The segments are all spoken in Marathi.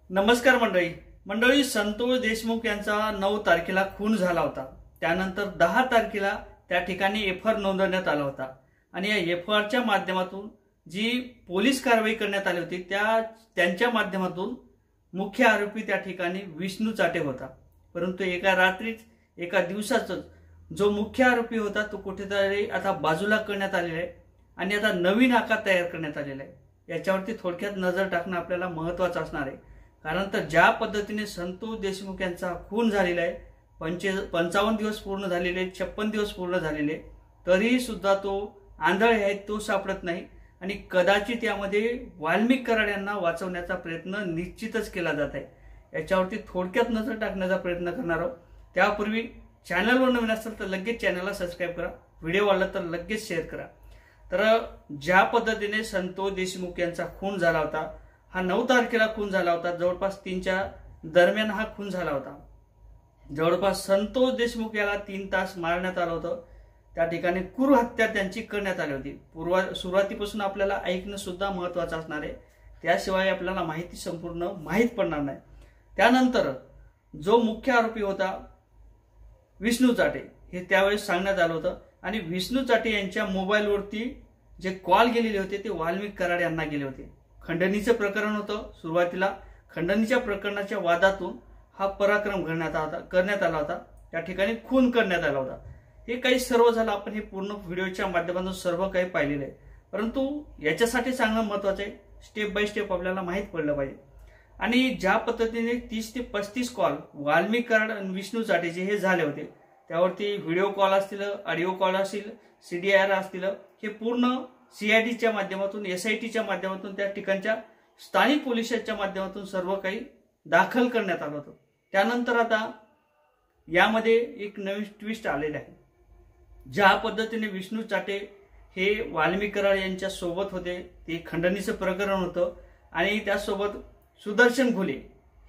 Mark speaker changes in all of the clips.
Speaker 1: नमस्कार मंडळी संतोष देशमुख यांचा 9 तारखेला खून झाला होता। त्यानंतर 10 तारखेला त्या ठिकाणी एफआर नोंदवण्यात आला होता आणि या एफआरच्या माध्यमातून जी पोलीस कारवाई करण्यात आली होती त्यांच्या माध्यमातून मुख्य आरोपी त्या ठिकाणी विष्णू चाटे होता। परंतु एका रात्रीत एका दिवसातच जो मुख्य आरोपी होता तो कुठेतरी आता बाजूला करण्यात आलेला आहे आणि आता नवीन आकार तयार करण्यात आलेला आहे। याच्यावरती थोडक्यात नजर टाकणं आपल्याला महत्त्वाचं असणार आहे। कारण तर ज्या पद्धतीने संतोष देशमुख यांचा खून झालेला आहे, 55 दिवस पूर्ण झालेले, 56 दिवस पूर्ण झालेले, तरी सुद्धा तो आंधळे आहे तो सापडत नाही आणि कदाचित यामध्ये वाल्मिक कराड यांना वाचवण्याचा प्रयत्न निश्चितच केला जात आहे। याच्यावरती थोडक्यात नजर टाकण्याचा प्रयत्न करणार आहोत। त्यापूर्वी चॅनलवर नवीन असेल तर लगेच चॅनलला सबस्क्राइब करा, व्हिडिओ आवडला तर लगेच शेअर करा। तर ज्या पद्धतीने संतोष देशमुख यांचा खून झाला होता, हा 9 तारखेला खून झाला होता, जवळपास 3च्या दरम्यान हा खून झाला होता। जवळपास संतोष देशमुख याला 3 तास मारण्यात आलं होतं। त्या ठिकाणी क्रूर हत्या त्यांची करण्यात आली होती। सुरुवातीपासून आपल्याला ऐकणं सुद्धा महत्त्वाचं असणार आहे, त्याशिवाय आपल्याला माहिती संपूर्ण माहीत पडणार नाही। त्यानंतर जो मुख्य आरोपी होता विष्णू चाटे हे त्यावेळेस सांगण्यात आलं होतं आणि विष्णू चाटे यांच्या मोबाईलवरती जे कॉल गेलेले होते ते वाल्मिक कराड यांना गेले होते। खंडणीचं प्रकरण होतं। सुरुवातीला खंडणीच्या प्रकरणाच्या वादातून हा पराक्रम करण्यात आला होता, त्या ठिकाणी खून करण्यात आला होता। हे काही सर्व झालं, आपण हे पूर्ण व्हिडिओच्या माध्यमातून सर्व काही पाहिलेलं आहे। परंतु याच्यासाठी सांगणं महत्त्वाचं आहे, स्टेप बाय स्टेप आपल्याला माहीत पडलं पाहिजे। आणि ज्या पद्धतीने 30 ते 35 कॉल वाल्मिक कराड आणि विष्णू चाटेचे हे झाले होते, त्यावरती व्हिडिओ कॉल असतील, ऑडिओ कॉल असतील, CDR असतील, हे पूर्ण CIDच्या माध्यमातून, SITच्या माध्यमातून, त्या ठिकाणच्या स्थानिक पोलिसांच्या माध्यमातून सर्व काही दाखल करण्यात आलं होतं। त्यानंतर आता यामध्ये एक नवीन ट्विस्ट आलेलं आहे। ज्या पद्धतीने विष्णू चाटे हे वाल्मिक कराड यांच्या सोबत होते, ते खंडणीचं प्रकरण होतं आणि त्यासोबत सुदर्शन घुले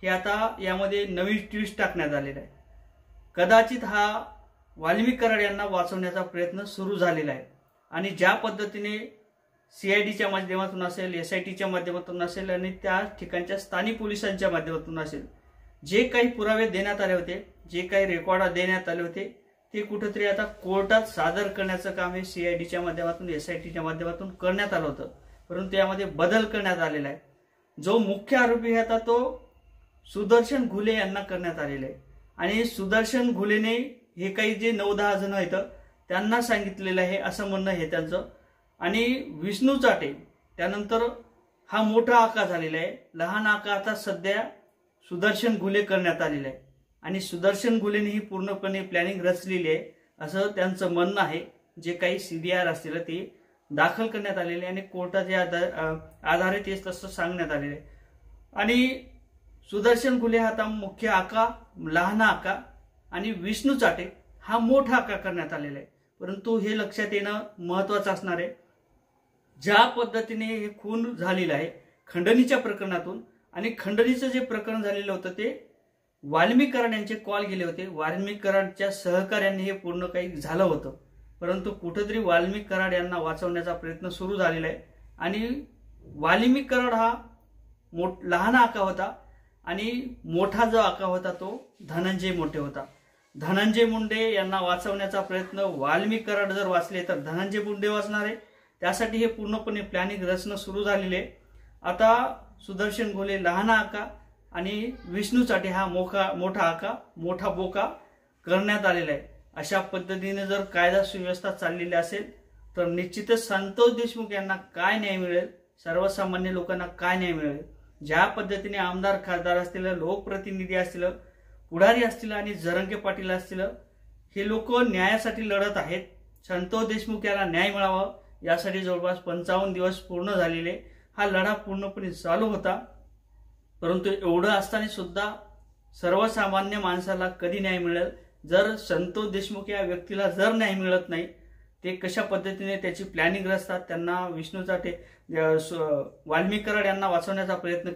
Speaker 1: हे आता यामध्ये नवीन ट्विस्ट टाकण्यात आलेला आहे। कदाचित हा वाल्मिक कराड यांना वाचवण्याचा प्रयत्न सुरू झालेला आहे आणि ज्या पद्धतीने CIDच्या माध्यमातून असेल, SITच्या माध्यमातून असेल आणि त्या ठिकाणच्या स्थानिक पोलिसांच्या माध्यमातून असेल, जे काही पुरावे देण्यात आले होते, जे काही रेकॉर्ड देण्यात आले होते, ते कुठेतरी आता कोर्टात सादर करण्याचं काम हे CIDच्या माध्यमातून, SITच्या माध्यमातून करण्यात आलं होतं। परंतु यामध्ये बदल करण्यात आलेला आहे। जो मुख्य आरोपी आहे तो सुदर्शन घुले यांना करण्यात आलेला आहे आणि सुदर्शन घुलेने हे काही जे 9-10 जण आहेत त्यांना सांगितलेलं आहे असं म्हणणं आहे त्यांचं। आणि विष्णू चाटे त्यानंतर हा मोठा आका झालेला आहे, लहान आका आता सध्या सुदर्शन घुले करण्यात आलेला आहे आणि सुदर्शन घुलेने ही पूर्णपणे प्लॅनिंग रचलेली आहे असं त्यांचं म्हणणं आहे। जे काही CDR असतील ते दाखल करण्यात आलेले आणि कोर्टाच्या आधारे ते तसं सांगण्यात आलेले आहे। आणि सुदर्शन घुले हा आता मुख्य आका, लहान आका आणि विष्णू चाटे हा मोठा आका करण्यात आलेला आहे। परंतु हे लक्षात येणं महत्त्वाचं असणार आहे, ज्या पद्धतीने हे खून झालेला आहे खंडणीच्या प्रकरणातून आणि खंडणीचं जे प्रकरण झालेलं होतं ते वाल्मिक कराड यांचे कॉल गेले होते, वाल्मिक कराडच्या सहकार्याने हे पूर्ण काही झालं होतं। परंतु कुठेतरी वाल्मिक कराड यांना वाचवण्याचा प्रयत्न सुरू झालेला आहे आणि वाल्मिक कराड हा लहान आका होता आणि मोठा जो आका होता तो धनंजय मुंडे होता। धनंजय मुंडे यांना वाचवण्याचा प्रयत्न वाल्मिक कराड जर वाचले तर धनंजय मुंडे वाचणार आहे, त्यासाठी हे पूर्णपणे प्लॅनिंग रचणं सुरू झालेले आहे। आता सुदर्शन घुले लहान आका आणि विष्णू चाटे हा मोठा आका, मोठा बोका करण्यात आलेला आहे। अशा पद्धतीने जर कायदा सुव्यवस्था चाललेली असेल तर निश्चितच संतोष देशमुख यांना काय न्याय मिळेल, सर्वसामान्य लोकांना काय न्याय मिळेल। ज्या पद्धतीने आमदार, खासदार असतील, लोकप्रतिनिधी असतील, पुढारी असतील आणि जरंगे पाटील असतील, हे लोक न्यायासाठी लढत आहेत। संतोष देशमुख याला न्याय मिळावा यासाठी जवळपास 55 दिवस पूर्ण झालेले हा लढा पूर्णपणे चालू होता। परंतु एवढं असताना सुद्धा सर्वसामान्य माणसाला कधी न्याय मिळेल, जर संतोष देशमुख या व्यक्तीला जर न्याय मिळत नाही, ते कशा पद्धतीने त्याची प्लॅनिंग रचतात, त्यांना विष्णू चाटे, वाल्मिक कराड यांना वाचवण्याचा प्रयत्न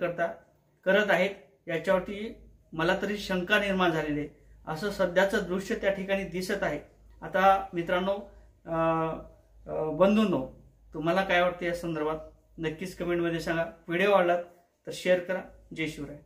Speaker 1: करत आहेत, याच्यावरती मला तरी शंका निर्माण झालेली आहे। असं सध्याचं दृश्य त्या ठिकाणी दिसत आहे। आता मित्रांनो, बंधूंनो, तुम्हाला काय वाटतं या संदर्भात नक्कीच कमेंटमध्ये सांगा। व्हिडिओ आवडला तर शेअर करा। जय शिवराय।